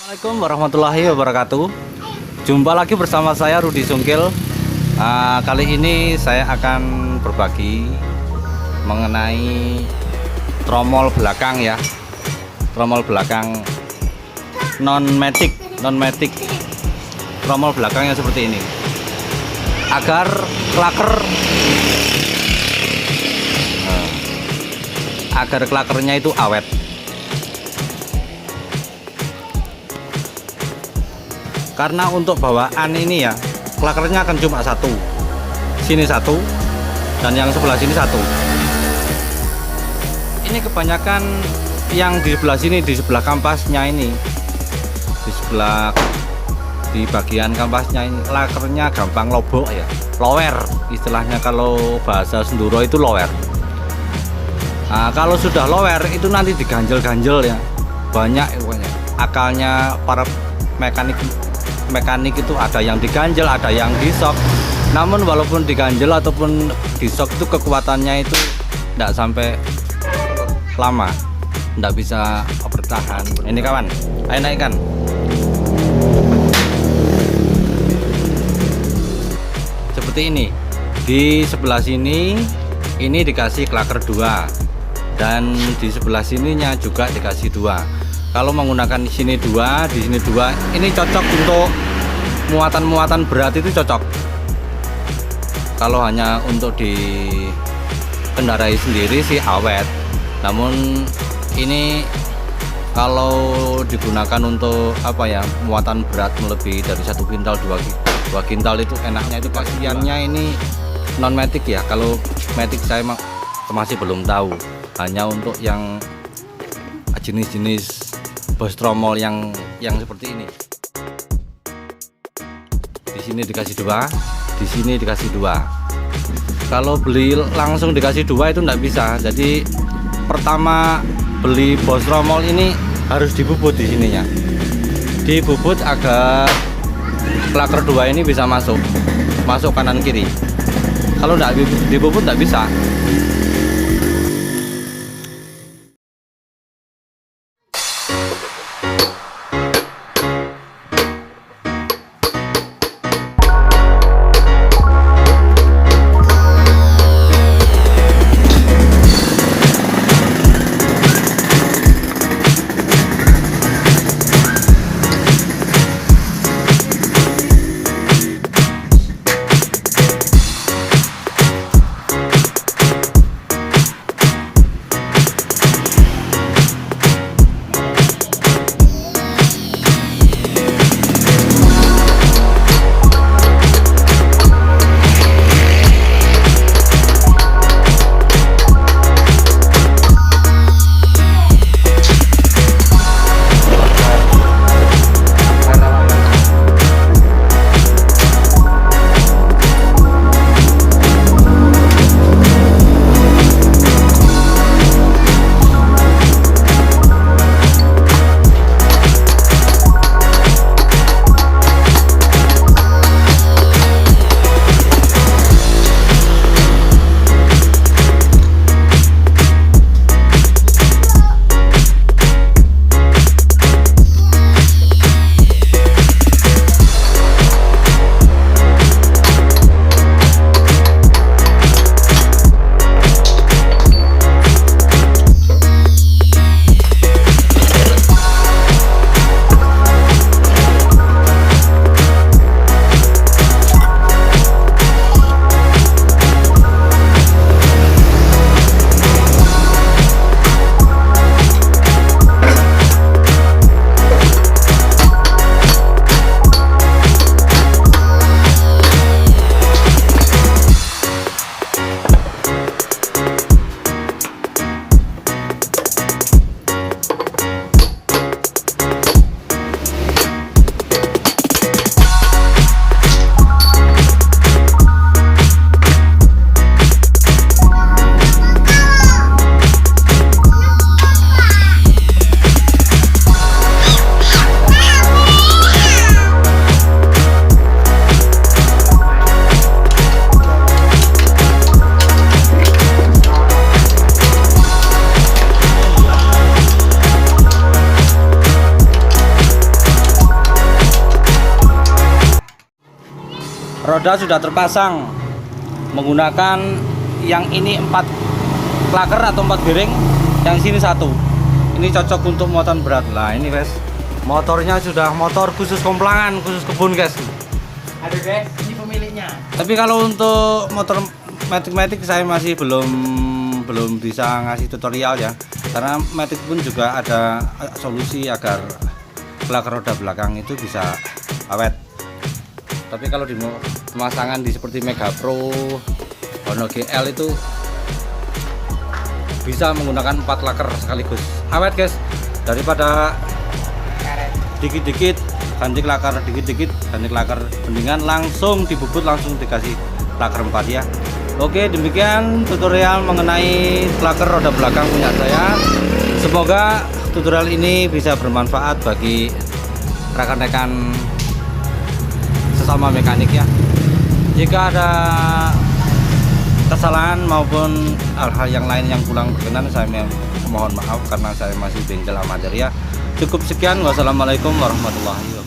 Assalamualaikum warahmatullahi wabarakatuh. Jumpa lagi bersama saya Rudi Sungkil. Kali ini saya akan berbagi mengenai tromol belakang ya, tromol belakang non-matic tromol belakangnya seperti ini agar klakernya itu awet. Karena untuk bawaan ini ya, klakernya akan cuma satu, sini satu, dan yang sebelah sini satu. Ini kebanyakan yang di sebelah sini, di sebelah kampasnya ini, di bagian kampasnya ini, klakernya gampang lobok ya, lower istilahnya, kalau bahasa Senduro itu lower. Nah, kalau sudah lower itu nanti diganjel-ganjel ya, banyak pokoknya. Akalnya para mekanik itu ada yang diganjel, ada yang disok. Namun walaupun diganjel ataupun disok itu kekuatannya itu tidak sampai lama, tidak bisa bertahan. Ini kawan, ayo naikkan. Seperti ini. Di sebelah sini ini dikasih klaker 2 dan di sebelah sininya juga dikasih 2. Kalau menggunakan di sini 2, di sini 2, ini cocok untuk muatan berat, itu cocok. Kalau hanya untuk dikendarai sendiri sih awet. Namun ini kalau digunakan untuk apa ya, muatan berat melebihi dari 1 kintal, 2 kintal itu enaknya. Itu kasihannya ini non matic ya. Kalau matic saya masih belum tahu. Hanya untuk yang jenis-jenis bos tromol yang seperti ini. Di sini dikasih 2, di sini dikasih 2. Kalau beli langsung dikasih 2 itu enggak bisa. Jadi pertama beli bos tromol ini harus dibubut di sininya. Dibubut agar klaker 2 ini bisa masuk kanan kiri. Kalau enggak dibubut enggak bisa. roda sudah terpasang menggunakan yang ini 4 klaker atau 4 bearing, yang sini 1. Ini cocok untuk muatan berat. Lah ini guys, motornya sudah motor khusus komplangan, khusus kebun guys. Aduh guys, ini pemiliknya. Tapi kalau untuk motor Matic saya masih belum bisa ngasih tutorial ya, karena Matic pun juga ada solusi agar klaker roda belakang itu bisa awet. Tapi kalau di pemasangan di seperti Mega Pro, Honda GL itu bisa menggunakan 4 klaker sekaligus awet guys, daripada dikit-dikit ganti klaker, dikit-dikit ganti klaker, mendingan langsung dibubut langsung dikasih klaker 4 ya. Oke, demikian tutorial mengenai klaker roda belakang punya saya. Semoga tutorial ini bisa bermanfaat bagi rekan-rekan sesama mekanik ya. Jika ada kesalahan maupun hal-hal yang lain yang kurang berkenan, saya mohon maaf karena saya masih bengkel amatir ya. Cukup sekian, wassalamualaikum warahmatullahi wabarakatuh.